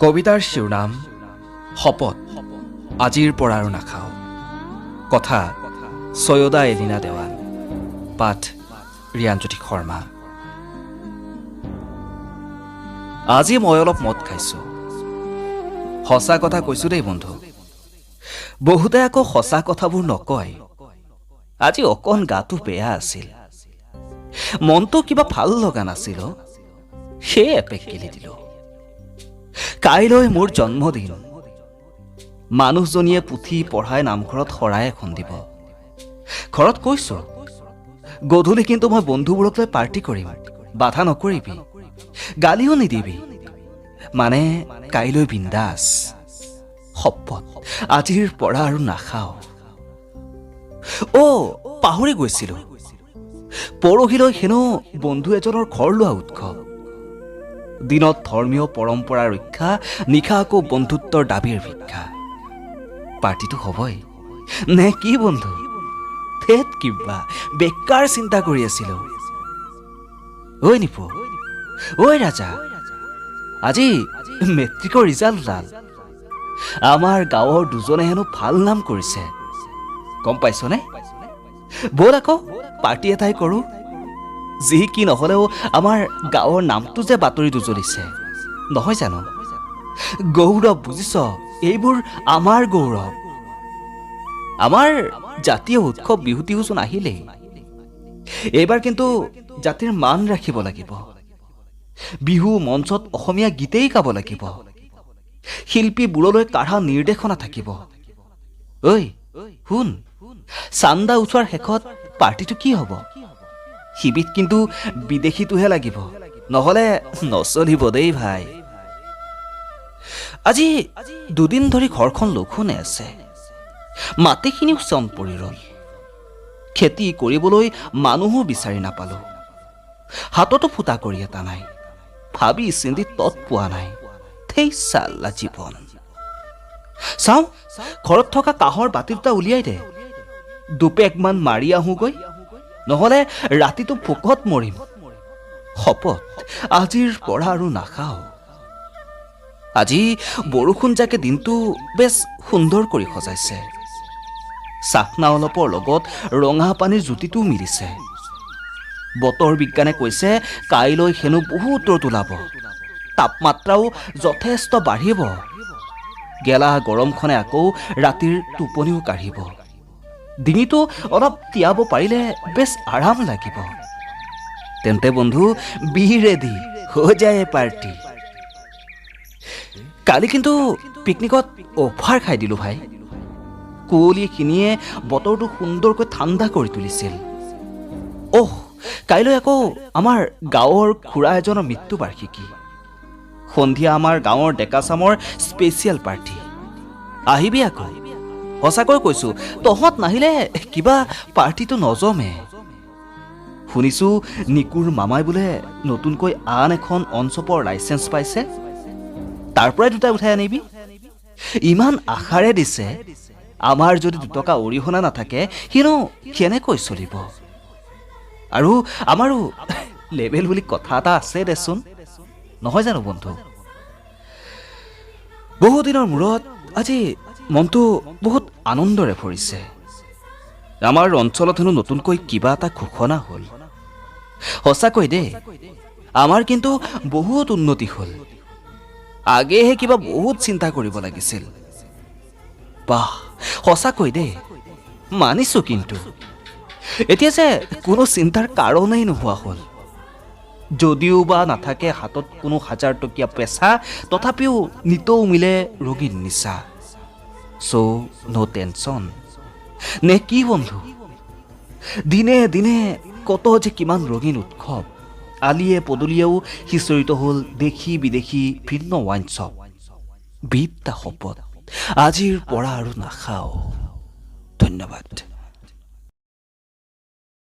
কবিতাৰ শিৰোনাম শপত আজিৰ পৰা আৰু নাখাওঁ। কথা সৈয়দা এলিনা দেৱান। পাঠ ৰিয়াঞ্জ্যোতি শৰ্মা। আজি মই অলপ মদ খাইছোঁ। সঁচা কথা কৈছোঁ দেই বন্ধু। বহুতে আকৌ সঁচা কথাবোৰ নকয়। আজি অকণ গাটো বেয়া আছিল, মনটো কিবা ভাল লগা নাছিল। সেই এপেক গিলি দিলোঁ। কাইলৈ মোৰ জন্মদিন। মানুহজনীয়ে পুথি পঢ়াই নামঘৰত শৰাই এখন দিব। ঘৰত কৈছোঁ, গধূলি কিন্তু মই বন্ধুবোৰক লৈ পাৰ্টি কৰিম, বাধা নকৰিবি, গালিও নিদিবি। মানে কাইলৈ বিন্দাছ। শপত আজিৰ পৰা আৰু নাখাওঁ। পাহৰি গৈছিলোঁ, পৰহিলৈ হেনো বন্ধু এজনৰ ঘৰ লোৱা উৎসৱ। দিনত ধৰ্মীয় পৰম্পৰা ৰক্ষা, নিশা আকৌ বন্ধুত্বৰ দাবীৰ ভিক্ষা। পাৰ্টিটো হ'বই নে কি বন্ধু? থেত কিবা বেকাৰ চিন্তা কৰি আছিলোঁ। ঐ নিপু, ঐ ৰাজা, আজি মেট্ৰিকৰ ৰিজাল্ট ওলাল। আমাৰ গাঁৱৰ দুজনে হেনো ভাল নাম কৰিছে, গম পাইছনে? ব'ল আকৌ পাৰ্টি এটাই কৰোঁ। যি কি নহ'লেও আমাৰ গাঁৱৰ নামটো যে বাতৰিত উজলিছে, নহয় জানো? গৌৰৱ, বুজিছ? এইবোৰ আমাৰ গৌৰৱ। আমাৰ জাতীয় উৎসৱ বিহুটিওচোন আহিলেই। এইবাৰ কিন্তু জাতিৰ মান ৰাখিব লাগিব। বিহু মঞ্চত অসমীয়া গীতেই গাব লাগিব। শিল্পীবোৰলৈ কাঢ়া নিৰ্দেশনা থাকিব। ঐ শুন, চান্দা উঠোৱাৰ শেষত পাৰ্টিটো কি হ'ব? শিবিত কিন্তু বিদেশীটোহে লাগিব, নহ'লে নচলিব দেই ভাই। আজি দুদিন ধৰি ঘৰখন লঘোণে আছে। মাটিখিনিও চন পৰি ৰ'ল। খেতি কৰিবলৈ মানুহো বিচাৰি নাপালোঁ। হাততো ফুটা কৰি এটা নাই, ভাবি চিন্তি তত পোৱা নাই। থেই চাল্লা জীৱন। চাওঁ, ঘৰত থকা কাঁহৰ বাতি দুটা উলিয়াই দে, দুপেকমান মাৰি আহোঁগৈ, নহ'লে ৰাতিটো ভোকত মৰিম। শপত আজিৰ পৰা আৰু নাখাওঁ। আজি বৰষুণ জাকে দিনটো বেছ সুন্দৰ কৰি সজাইছে। চাকনা অলপৰ লগত ৰঙা পানীৰ জুতিটোও মিলিছে। বতৰ বিজ্ঞানে কৈছে কাইলৈ হেনো বহুত ৰ'দ ওলাব, তাপমাত্ৰাও যথেষ্ট বাঢ়িব। গেলা গৰমখনে আকৌ ৰাতিৰ টোপনিও কাঢ়িব। ডিঙিটো অলপ তিয়াব পাৰিলে বেছ আৰাম লাগিব। তেন্তে বন্ধু বি ৰেডি, হৈ যায় পাৰ্টি। কালি কিন্তু পিকনিকত অভাৰ খাই দিলোঁ ভাই। কুঁৱলীখিনিয়ে বতৰটো সুন্দৰকৈ ঠাণ্ডা কৰি তুলিছিল। কাইলৈ আকৌ আমাৰ গাঁৱৰ খুৰা এজনৰ মৃত্যুবাৰ্ষিকী। সন্ধিয়া আমাৰ গাঁৱৰ ডেকাচামৰ স্পেচিয়েল পাৰ্টি। আহিবি আকৌ, সঁচাকৈ কৈছোঁ, তহঁত নাহিলে কিবা পাৰ্টিটো নজমে। শুনিছোঁ নিকুৰ মামাই বোলে নতুনকৈ আন এখন অনশ্বপৰ লাইচেঞ্চ পাইছে, তাৰ পৰাই দুটা উঠাই আনিবি। ইমান আশাৰে দিছে, আমাৰ যদি দুটকা অৰিহণা নাথাকে সিনো কেনেকৈ চলিব? আৰু আমাৰো লেবেল বুলি কথা এটা আছে দেচোন, নহয় জানো বন্ধু? বহুদিনৰ মূৰত আজি মনটো বহুত আনন্দৰে ভৰিছে। আমাৰ অঞ্চলত হেনো নতুনকৈ কিবা এটা ঘোষণা হ'ল। সঁচাকৈ দেই, আমাৰ কিন্তু বহুত উন্নতি হ'ল। আগেহে কিবা বহুত চিন্তা কৰিব লাগিছিল। বাহ, সঁচাকৈ দেই, মানিছোঁ। কিন্তু এতিয়া যে কোনো চিন্তাৰ কাৰণেই নোহোৱা হ'ল। যদিও বা নাথাকে হাতত কোনো 1000 টকীয়া পেচা, তথাপিও নিতৌ মিলে ৰোগীৰ নিচা। চ' ন' টেনচন নে কি বন্ধু? দিনে দিনে কত যে কিমান ৰঙীন উৎসৱ। আলিয়ে পদূলিয়েও সিঁচৰিত হ'ল দেশী বিদেশী ভিন্ন ৱাইন শ্বপ। বিদ্যা শপত আজিৰ পৰা আৰু নাখাওঁ। ধন্যবাদ।